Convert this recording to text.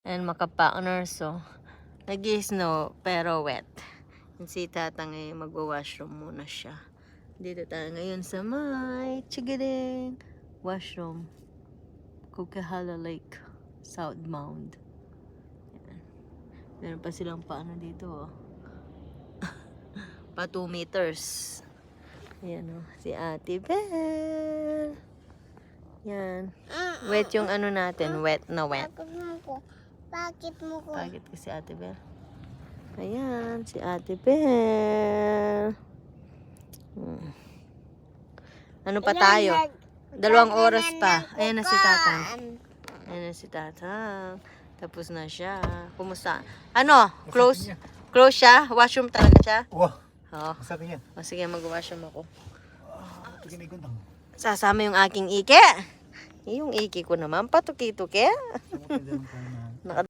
And makapaoner so. Nag-snow pero wet. And si Tatang ay magwa-washroom muna siya. Dito tayo ngayon sa may Chigiring washroom. Coquihalla Lake, South Mound. Yan. Meron pa silang paano dito oh. Pa 2 meters. Ayan oh, si Ate Belle. Yan. Wet yung ano natin, wet na wet. Bakit mo ko? Bakit ko si Ate Belle? Ayan, si Ate Belle. Ano pa tayo? 2 oras pa. Ayan na si Tatang. Ayan na si Tatang. Tapos na siya. Kumusta? Ano? Close? Close siya? Washroom talaga siya? Wah, Oo. sabi niya. O sige, mag-washroom ako. Tignan Sasama yung aking ike. Yung ike ko naman, patuki-tuki.